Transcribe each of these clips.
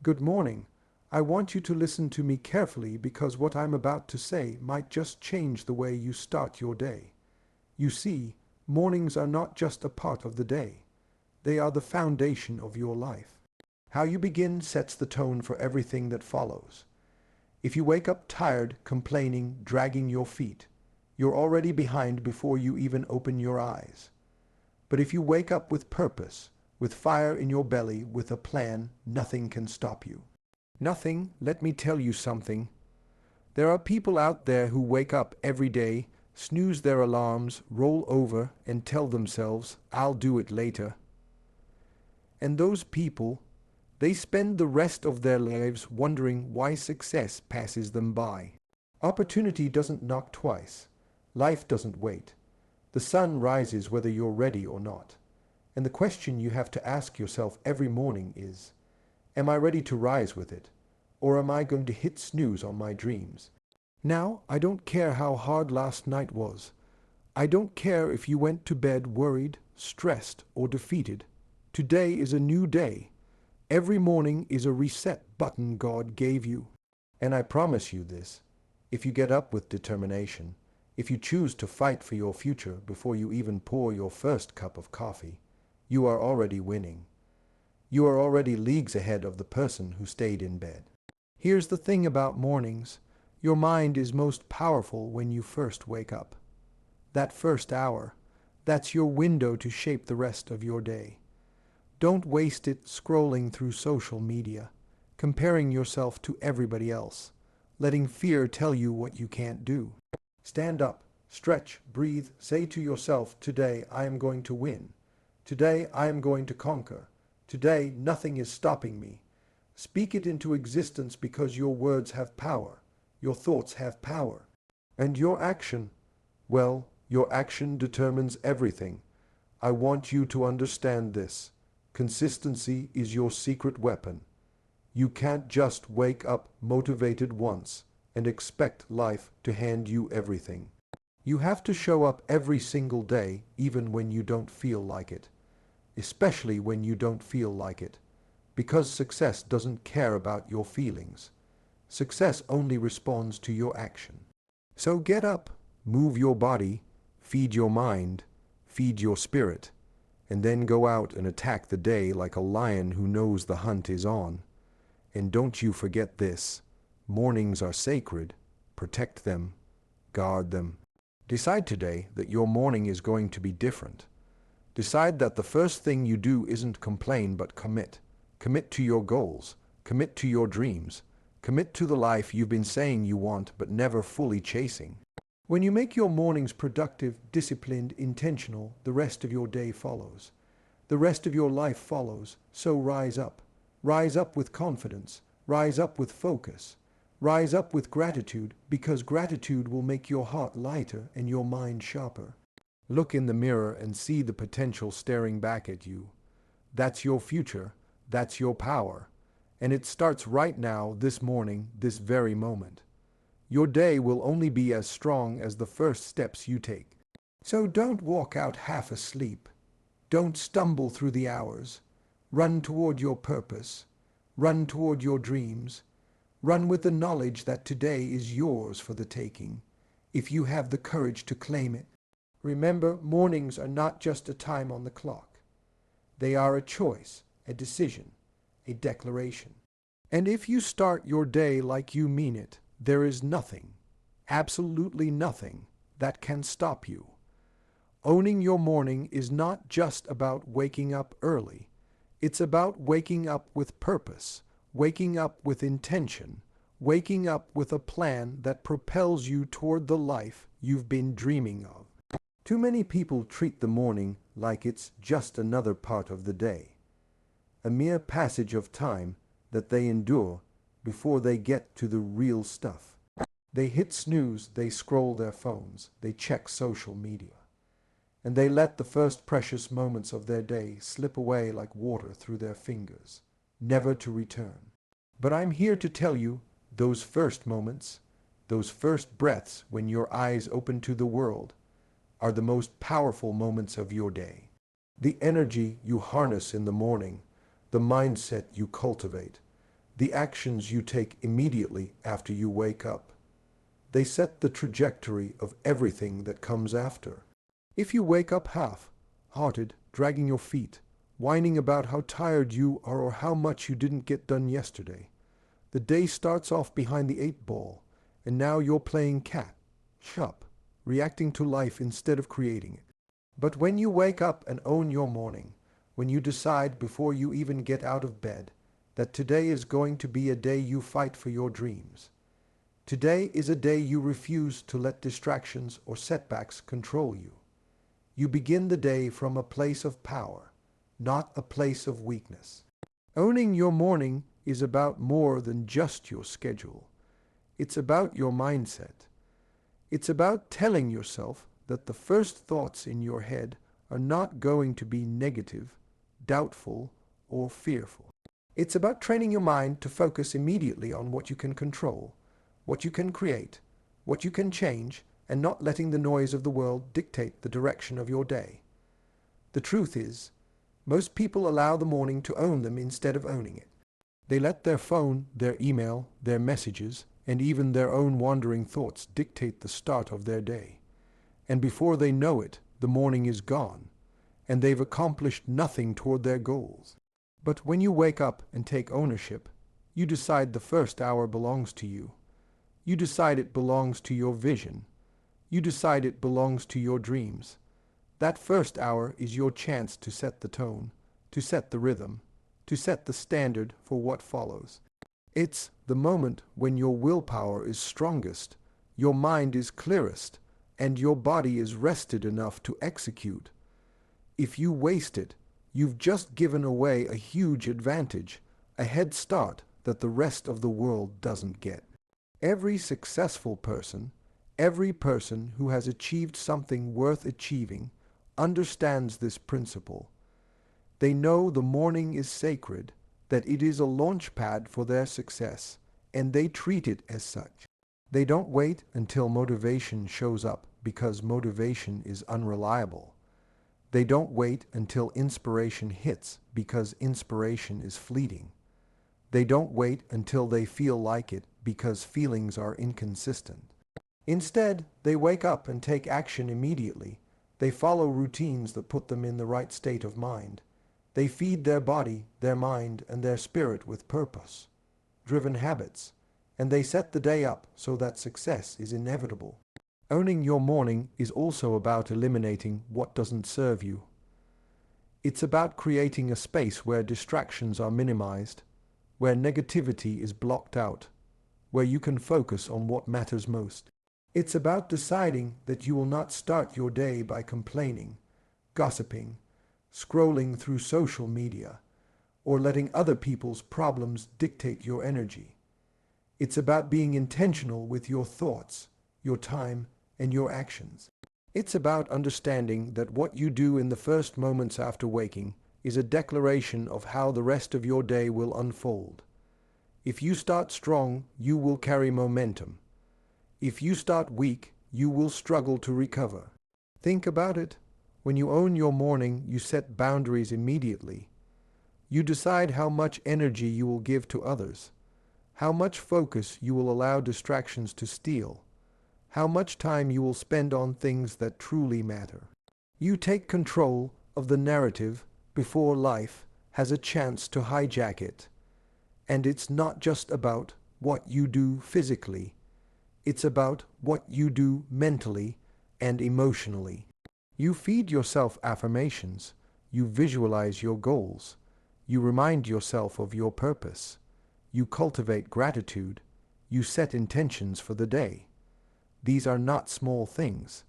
Good morning. I want you to listen to me carefully because what I'm about to say might just change the way you start your day. You see, mornings are not just a part of the day. They are the foundation of your life. How you begin sets the tone for everything that follows. If you wake up tired, complaining, dragging your feet, you're already behind before you even open your eyes. But if you wake up with purpose, with fire in your belly, with a plan, nothing can stop you. Nothing, let me tell you something. There are people out there who wake up every day, snooze their alarms, roll over, and tell themselves, I'll do it later. And those people, they spend the rest of their lives wondering why success passes them by. Opportunity doesn't knock twice. Life doesn't wait. The sun rises whether you're ready or not. And the question you have to ask yourself every morning is, am I ready to rise with it? Or am I going to hit snooze on my dreams? Now, I don't care how hard last night was. I don't care if you went to bed worried, stressed, or defeated. Today is a new day. Every morning is a reset button God gave you. And I promise you this, if you get up with determination, if you choose to fight for your future before you even pour your first cup of coffee, you are already winning. You are already leagues ahead of the person who stayed in bed. Here's the thing about mornings. Your mind is most powerful when you first wake up. That first hour, that's your window to shape the rest of your day. Don't waste it scrolling through social media, comparing yourself to everybody else, letting fear tell you what you can't do. Stand up, stretch, breathe, say to yourself, today I am going to win. Today I am going to conquer. Today nothing is stopping me. Speak it into existence because your words have power. Your thoughts have power. And your action, well, your action determines everything. I want you to understand this. Consistency is your secret weapon. You can't just wake up motivated once and expect life to hand you everything. You have to show up every single day, even when you don't feel like it. Especially when you don't feel like it. Because success doesn't care about your feelings. Success only responds to your action. So get up, move your body, feed your mind, feed your spirit, and then go out and attack the day like a lion who knows the hunt is on. And don't you forget this, mornings are sacred. Protect them, guard them. Decide today that your morning is going to be different. Decide that the first thing you do isn't complain but commit. Commit to your goals. Commit to your dreams. Commit to the life you've been saying you want but never fully chasing. When you make your mornings productive, disciplined, intentional, the rest of your day follows. The rest of your life follows. So rise up. Rise up with confidence. Rise up with focus. Rise up with gratitude, because gratitude will make your heart lighter and your mind sharper. Look in the mirror and see the potential staring back at you. That's your future. That's your power. And it starts right now, this morning, this very moment. Your day will only be as strong as the first steps you take. So don't walk out half asleep. Don't stumble through the hours. Run toward your purpose. Run toward your dreams. Run with the knowledge that today is yours for the taking, if you have the courage to claim it. Remember, mornings are not just a time on the clock. They are a choice, a decision, a declaration. And if you start your day like you mean it, there is nothing, absolutely nothing, that can stop you. Owning your morning is not just about waking up early. It's about waking up with purpose, waking up with intention, waking up with a plan that propels you toward the life you've been dreaming of. Too many people treat the morning like it's just another part of the day, a mere passage of time that they endure before they get to the real stuff. They hit snooze, they scroll their phones, they check social media, and they let the first precious moments of their day slip away like water through their fingers, never to return. But I'm here to tell you, those first moments, those first breaths when your eyes open to the world, are the most powerful moments of your day. The energy you harness in the morning, the mindset you cultivate, the actions you take immediately after you wake up. They set the trajectory of everything that comes after. If you wake up half-hearted, dragging your feet, whining about how tired you are or how much you didn't get done yesterday, the day starts off behind the 8 ball, and now you're playing catch-up, reacting to life instead of creating it. But when you wake up and own your morning, when you decide before you even get out of bed that today is going to be a day you fight for your dreams, today is a day you refuse to let distractions or setbacks control you. You begin the day from a place of power, not a place of weakness. Owning your morning is about more than just your schedule. It's about your mindset. It's about telling yourself that the first thoughts in your head are not going to be negative, doubtful, or fearful. It's about training your mind to focus immediately on what you can control, what you can create, what you can change, and not letting the noise of the world dictate the direction of your day. The truth is, most people allow the morning to own them instead of owning it. They let their phone, their email, their messages, and even their own wandering thoughts dictate the start of their day. And before they know it, the morning is gone, and they've accomplished nothing toward their goals. But when you wake up and take ownership, you decide the first hour belongs to you. You decide it belongs to your vision. You decide it belongs to your dreams. That first hour is your chance to set the tone, to set the rhythm, to set the standard for what follows. It's the moment when your willpower is strongest, your mind is clearest, and your body is rested enough to execute. If you waste it, you've just given away a huge advantage, a head start that the rest of the world doesn't get. Every successful person, every person who has achieved something worth achieving, understands this principle. They know the morning is sacred, that it is a launch pad for their success, and they treat it as such. They don't wait until motivation shows up because motivation is unreliable. They don't wait until inspiration hits because inspiration is fleeting. They don't wait until they feel like it because feelings are inconsistent. Instead, they wake up and take action immediately. They follow routines that put them in the right state of mind. They feed their body, their mind, and their spirit with purpose-driven habits, and they set the day up so that success is inevitable. Owning your morning is also about eliminating what doesn't serve you. It's about creating a space where distractions are minimized, where negativity is blocked out, where you can focus on what matters most. It's about deciding that you will not start your day by complaining, gossiping, scrolling through social media, or letting other people's problems dictate your energy. It's about being intentional with your thoughts, your time, and your actions. It's about understanding that what you do in the first moments after waking is a declaration of how the rest of your day will unfold. If you start strong, you will carry momentum. If you start weak, you will struggle to recover. Think about it. When you own your morning, you set boundaries immediately. You decide how much energy you will give to others, how much focus you will allow distractions to steal, how much time you will spend on things that truly matter. You take control of the narrative before life has a chance to hijack it. And it's not just about what you do physically. It's about what you do mentally and emotionally. You feed yourself affirmations. You visualize your goals. You remind yourself of your purpose. You cultivate gratitude. You set intentions for the day. These are not small things.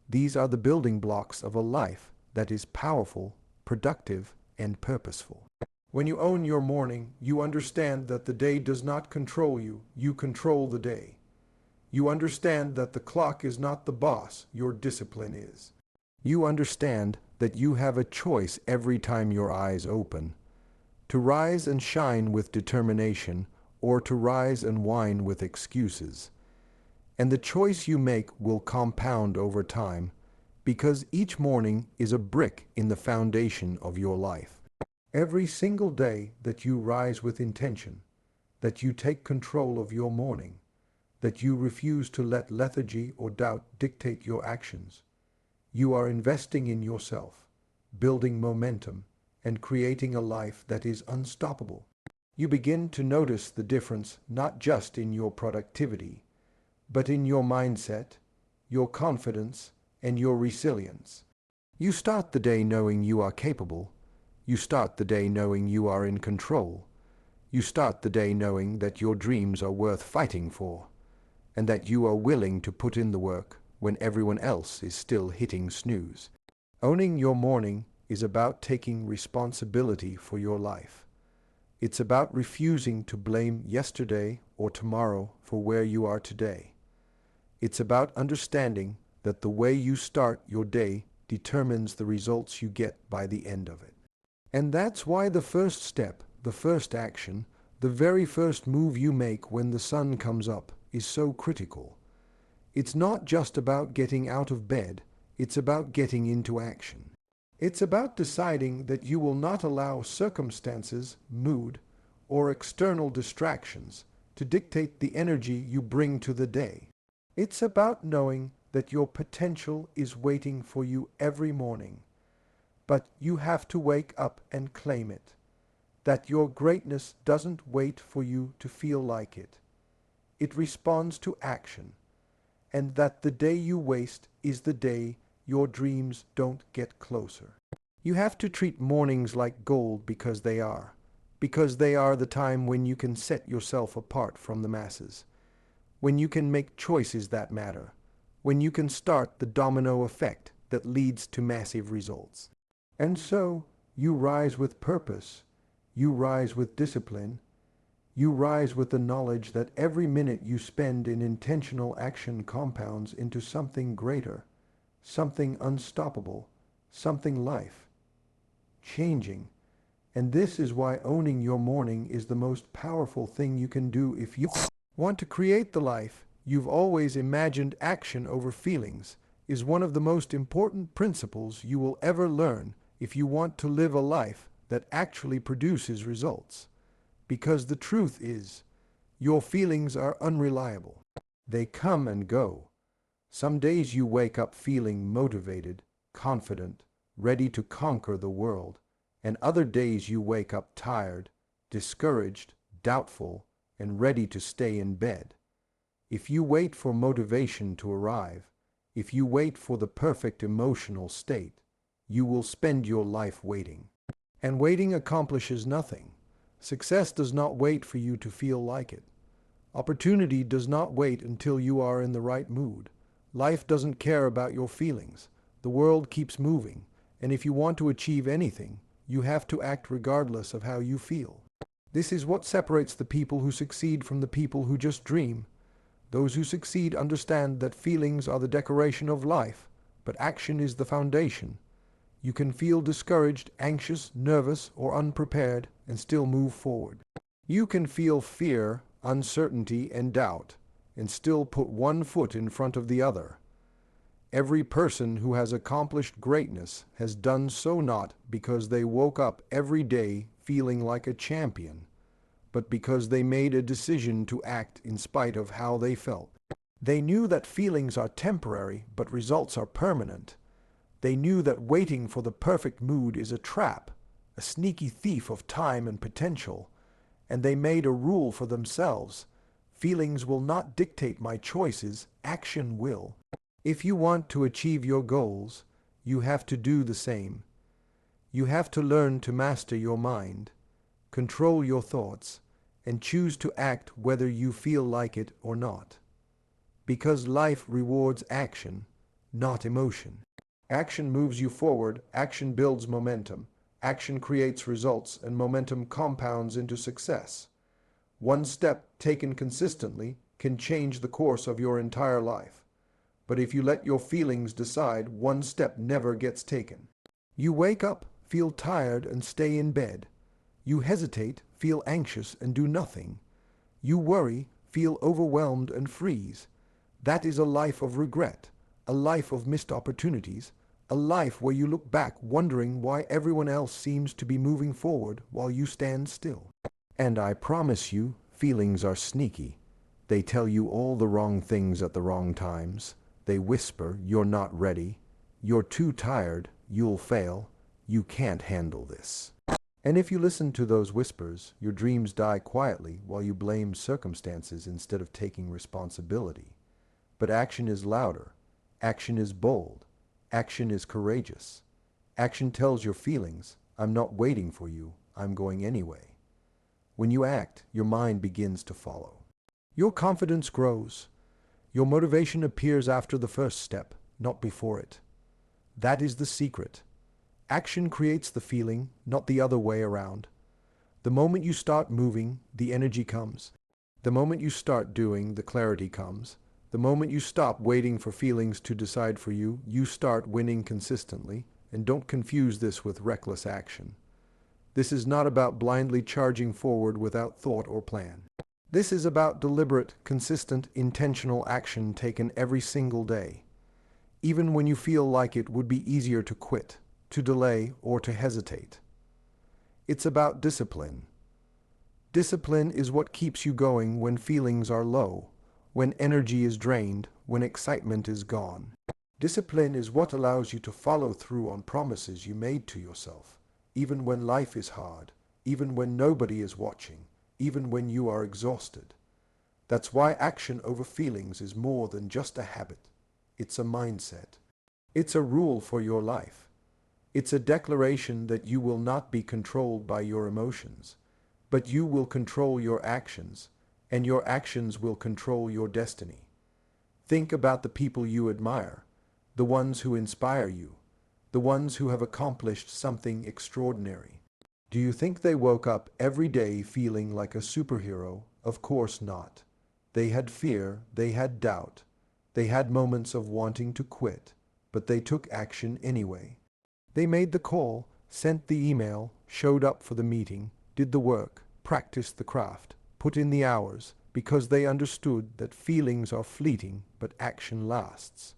These are the building blocks of a life that is powerful, productive, and purposeful. When you own your morning, you understand that the day does not control you. You control the day. You understand that the clock is not the boss. Your discipline is. You understand that you have a choice every time your eyes open, to rise and shine with determination or to rise and whine with excuses. And the choice you make will compound over time because each morning is a brick in the foundation of your life. Every single day that you rise with intention, that you take control of your morning, that you refuse to let lethargy or doubt dictate your actions. You are investing in yourself, building momentum, and creating a life that is unstoppable. You begin to notice the difference not just in your productivity, but in your mindset, your confidence, and your resilience. You start the day knowing you are capable. You start the day knowing you are in control. You start the day knowing that your dreams are worth fighting for, and that you are willing to put in the work when everyone else is still hitting snooze. Owning your morning is about taking responsibility for your life. It's about refusing to blame yesterday or tomorrow for where you are today. It's about understanding that the way you start your day determines the results you get by the end of it. And that's why the first step, the first action, the very first move you make when the sun comes up is so critical. It's not just about getting out of bed, it's about getting into action. It's about deciding that you will not allow circumstances, mood, or external distractions to dictate the energy you bring to the day. It's about knowing that your potential is waiting for you every morning, but you have to wake up and claim it. That your greatness doesn't wait for you to feel like it. It responds to action, and that the day you waste is the day your dreams don't get closer. You have to treat mornings like gold because they are the time when you can set yourself apart from the masses, when you can make choices that matter, when you can start the domino effect that leads to massive results. And so, you rise with purpose, you rise with discipline, you rise with the knowledge that every minute you spend in intentional action compounds into something greater, something unstoppable, something life-changing. And this is why owning your morning is the most powerful thing you can do if you want to create the life you've always imagined. Action over feelings is one of the most important principles you will ever learn if you want to live a life that actually produces results. Because the truth is, your feelings are unreliable. They come and go. Some days you wake up feeling motivated, confident, ready to conquer the world, and other days you wake up tired, discouraged, doubtful, and ready to stay in bed. If you wait for motivation to arrive, if you wait for the perfect emotional state, you will spend your life waiting. And waiting accomplishes nothing. Success does not wait for you to feel like it. Opportunity does not wait until you are in the right mood. Life doesn't care about your feelings. The world keeps moving, and if you want to achieve anything, you have to act regardless of how you feel. This is what separates the people who succeed from the people who just dream. Those who succeed understand that feelings are the decoration of life, but action is the foundation. You can feel discouraged, anxious, nervous, or unprepared and still move forward. You can feel fear, uncertainty, and doubt and still put one foot in front of the other. Every person who has accomplished greatness has done so not because they woke up every day feeling like a champion, but because they made a decision to act in spite of how they felt. They knew that feelings are temporary, but results are permanent. They knew that waiting for the perfect mood is a trap, a sneaky thief of time and potential, and they made a rule for themselves. Feelings will not dictate my choices, action will. If you want to achieve your goals, you have to do the same. You have to learn to master your mind, control your thoughts, and choose to act whether you feel like it or not. Because life rewards action, not emotion. Action moves you forward, action builds momentum, action creates results, and momentum compounds into success. One step taken consistently can change the course of your entire life. But if you let your feelings decide, one step never gets taken. You wake up, feel tired, and stay in bed. You hesitate, feel anxious, and do nothing. You worry, feel overwhelmed, and freeze. That is a life of regret, a life of missed opportunities, a life where you look back wondering why everyone else seems to be moving forward while you stand still. And I promise you, Feelings are sneaky. They tell you all the wrong things at the wrong times. They whisper, "You're not ready. You're too tired. You'll fail. You can't handle this." And if you listen to those whispers, your dreams die quietly while you blame circumstances instead of taking responsibility. But action is louder. Action is bold. Action is courageous. Action tells your feelings, "I'm not waiting for you. I'm going anyway." When you act, your mind begins to follow. Your confidence grows. Your motivation appears after the first step, not before it. That is the secret. Action creates the feeling, not the other way around. The moment you start moving, the energy comes. The moment you start doing, the clarity comes. The moment you stop waiting for feelings to decide for you, you start winning consistently. And don't confuse this with reckless action. This is not about blindly charging forward without thought or plan. This is about deliberate, consistent, intentional action taken every single day, even when you feel like it would be easier to quit, to delay, or to hesitate. It's about discipline. Discipline is what keeps you going when feelings are low, when energy is drained, when excitement is gone. Discipline is what allows you to follow through on promises you made to yourself, even when life is hard, even when nobody is watching, even when you are exhausted. That's why action over feelings is more than just a habit. It's a mindset. It's a rule for your life. It's a declaration that you will not be controlled by your emotions, but you will control your actions, and your actions will control your destiny. Think about the people you admire, the ones who inspire you, the ones who have accomplished something extraordinary. Do you think they woke up every day feeling like a superhero? Of course not. They had fear, they had doubt, they had moments of wanting to quit, but they took action anyway. They made the call, sent the email, showed up for the meeting, did the work, practiced the craft, put in the hours, because they understood that feelings are fleeting, but action lasts.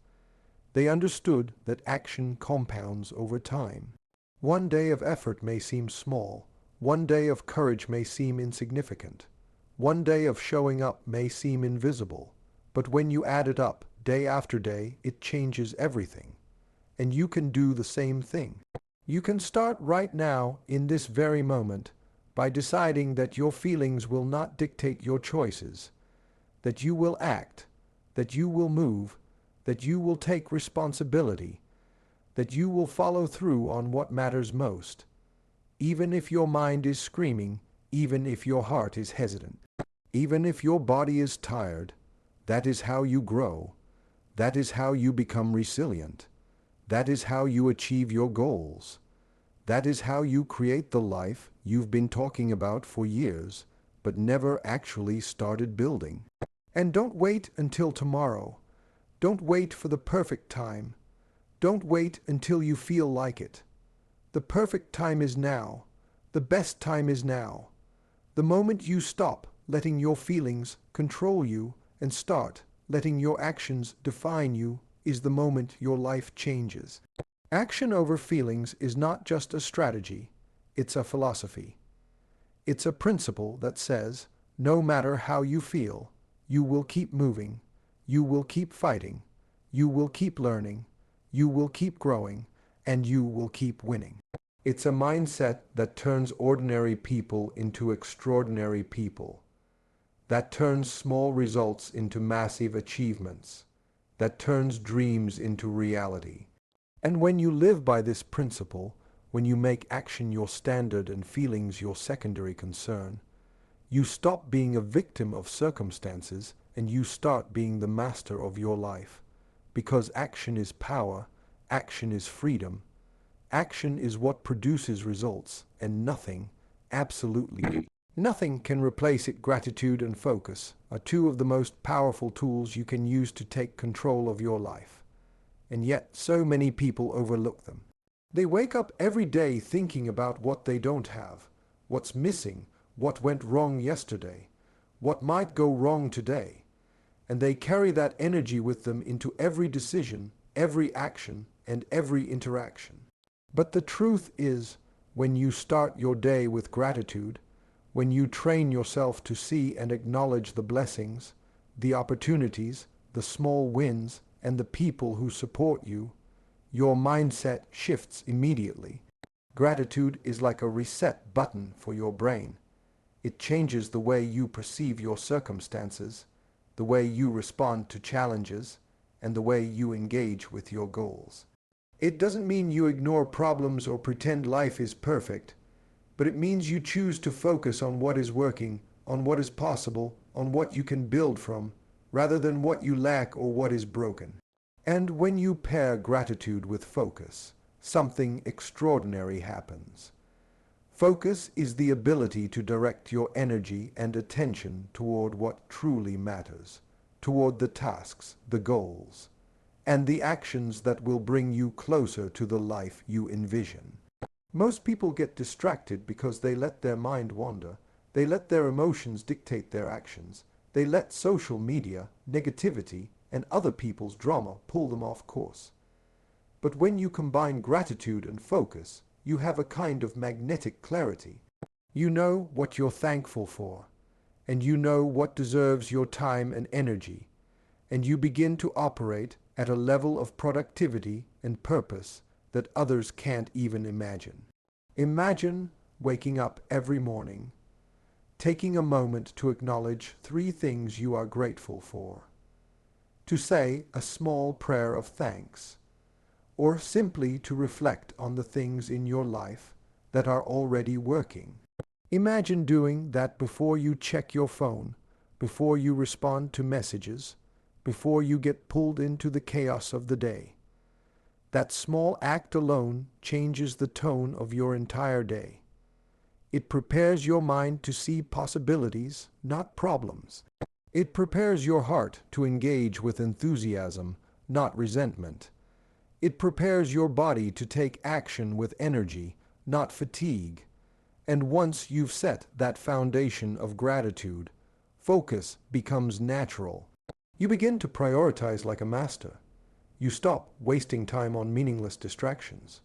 They understood that action compounds over time. One day of effort may seem small. One day of courage may seem insignificant. One day of showing up may seem invisible. But when you add it up, day after day, it changes everything. And you can do the same thing. You can start right now, in this very moment, by deciding that your feelings will not dictate your choices, that you will act, that you will move, that you will take responsibility, that you will follow through on what matters most, even if your mind is screaming, even if your heart is hesitant, even if your body is tired. That is how you grow. That is how you become resilient. That is how you achieve your goals. That is how you create the life you've been talking about for years, but never actually started building. And don't wait until tomorrow. Don't wait for the perfect time. Don't wait until you feel like it. The perfect time is now. The best time is now. The moment you stop letting your feelings control you and start letting your actions define you is the moment your life changes. Action over feelings is not just a strategy, it's a philosophy. It's a principle that says, no matter how you feel, you will keep moving, you will keep fighting, you will keep learning, you will keep growing, and you will keep winning. It's a mindset that turns ordinary people into extraordinary people, that turns small results into massive achievements, that turns dreams into reality. And when you live by this principle, when you make action your standard and feelings your secondary concern, you stop being a victim of circumstances and you start being the master of your life. Because action is power, action is freedom, action is what produces results, and nothing, absolutely nothing can replace it. Gratitude and focus are two of the most powerful tools you can use to take control of your life. And yet, so many people overlook them. They wake up every day thinking about what they don't have, what's missing, what went wrong yesterday, what might go wrong today. And they carry that energy with them into every decision, every action, and every interaction. But the truth is, when you start your day with gratitude, When you train yourself to see and acknowledge the blessings, the opportunities, the small wins, and the people who support you, your mindset shifts immediately. Gratitude is like a reset button for your brain. It changes the way you perceive your circumstances, the way you respond to challenges, and the way you engage with your goals. It doesn't mean you ignore problems or pretend life is perfect, but it means you choose to focus on what is working, on what is possible, on what you can build from, rather than what you lack or what is broken. And when you pair gratitude with focus, something extraordinary happens. Focus is the ability to direct your energy and attention toward what truly matters, toward the tasks, the goals, and the actions that will bring you closer to the life you envision. Most people get distracted because they let their mind wander, they let their emotions dictate their actions, they let social media, negativity, and other people's drama pull them off course. But when you combine gratitude and focus, you have a kind of magnetic clarity. You know what you're thankful for, and you know what deserves your time and energy, and you begin to operate at a level of productivity and purpose that others can't even imagine. Imagine waking up every morning, taking a moment to acknowledge 3 things you are grateful for, to say a small prayer of thanks, or simply to reflect on the things in your life that are already working. Imagine doing that before you check your phone, before you respond to messages, before you get pulled into the chaos of the day. That small act alone changes the tone of your entire day. It prepares your mind to see possibilities, not problems. It prepares your heart to engage with enthusiasm, not resentment. It prepares your body to take action with energy, not fatigue. And once you've set that foundation of gratitude, focus becomes natural. You begin to prioritize like a master. You stop wasting time on meaningless distractions.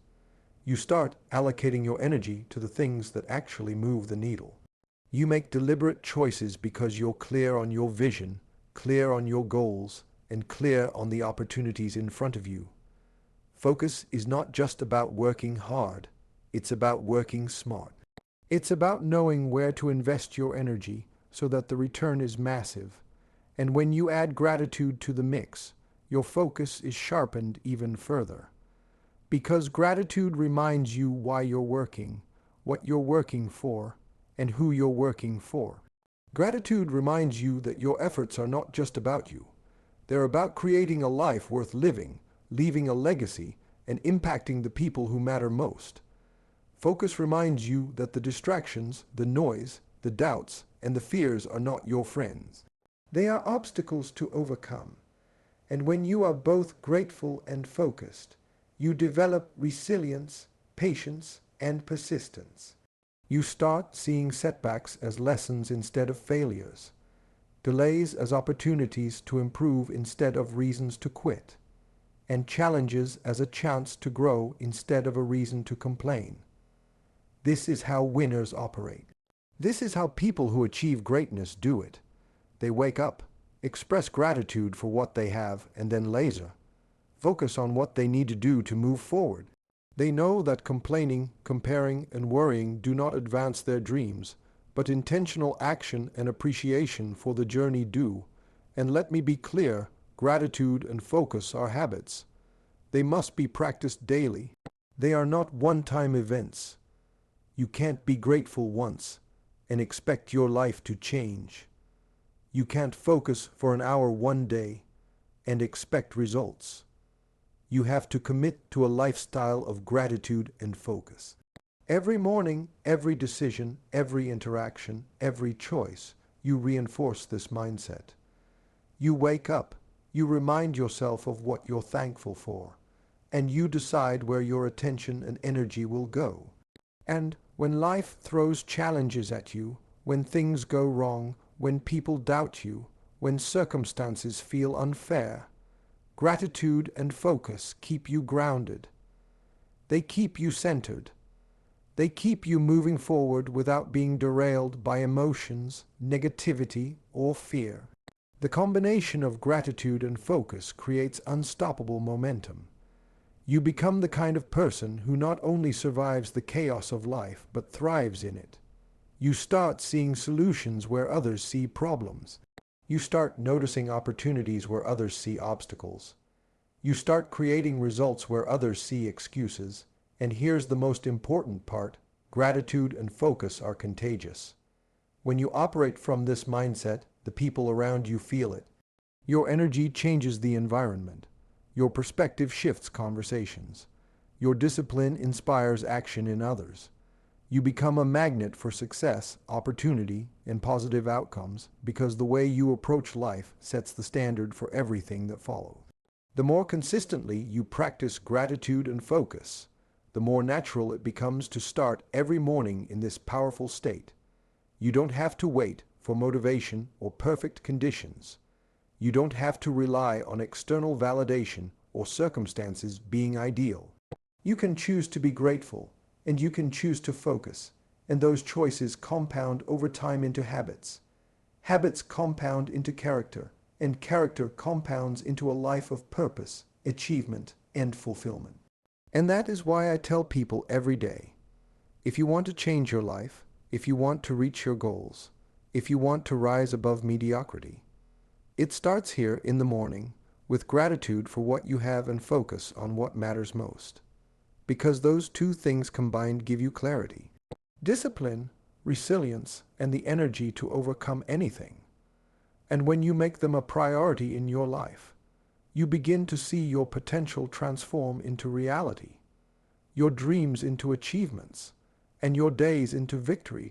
You start allocating your energy to the things that actually move the needle. You make deliberate choices because you're clear on your vision, clear on your goals, and clear on the opportunities in front of you. Focus is not just about working hard, it's about working smart. It's about knowing where to invest your energy so that the return is massive. And when you add gratitude to the mix, your focus is sharpened even further. Because gratitude reminds you why you're working, what you're working for, and who you're working for. Gratitude reminds you that your efforts are not just about you. They're about creating a life worth living, leaving a legacy, and impacting the people who matter most. Focus reminds you that the distractions, the noise, the doubts, and the fears are not your friends. They are obstacles to overcome. And when you are both grateful and focused, you develop resilience, patience, and persistence. You start seeing setbacks as lessons instead of failures, delays as opportunities to improve instead of reasons to quit, and challenges as a chance to grow instead of a reason to complain. This is how winners operate. This is how people who achieve greatness do it. They wake up, express gratitude for what they have, and then laser. Focus on what they need to do to move forward. They know that complaining, comparing, and worrying do not advance their dreams, but intentional action and appreciation for the journey do. And let me be clear, gratitude and focus are habits. They must be practiced daily. They are not one-time events. You can't be grateful once and expect your life to change. You can't focus for an hour one day and expect results. You have to commit to a lifestyle of gratitude and focus. Every morning, every decision, every interaction, every choice, you reinforce this mindset. You wake up, you remind yourself of what you're thankful for, and you decide where your attention and energy will go. And when life throws challenges at you, when things go wrong, when people doubt you, when circumstances feel unfair, gratitude and focus keep you grounded. They keep you centered. They keep you moving forward without being derailed by emotions, negativity, or fear. The combination of gratitude and focus creates unstoppable momentum. You become the kind of person who not only survives the chaos of life, but thrives in it. You start seeing solutions where others see problems. You start noticing opportunities where others see obstacles. You start creating results where others see excuses. And here's the most important part: gratitude and focus are contagious. When you operate from this mindset, the people around you feel it. Your energy changes the environment. Your perspective shifts conversations. Your discipline inspires action in others. You become a magnet for success, opportunity, and positive outcomes because the way you approach life sets the standard for everything that follows. The more consistently you practice gratitude and focus, the more natural it becomes to start every morning in this powerful state. You don't have to wait for motivation or perfect conditions. You don't have to rely on external validation or circumstances being ideal. You can choose to be grateful, and you can choose to focus, and those choices compound over time into habits. Habits compound into character, and character compounds into a life of purpose, achievement, and fulfillment. And that is why I tell people every day, if you want to change your life, if you want to reach your goals, if you want to rise above mediocrity, it starts here in the morning with gratitude for what you have and focus on what matters most. Because those two things combined give you clarity, discipline, resilience, and the energy to overcome anything. And when you make them a priority in your life, you begin to see your potential transform into reality, your dreams into achievements, and your days into victory.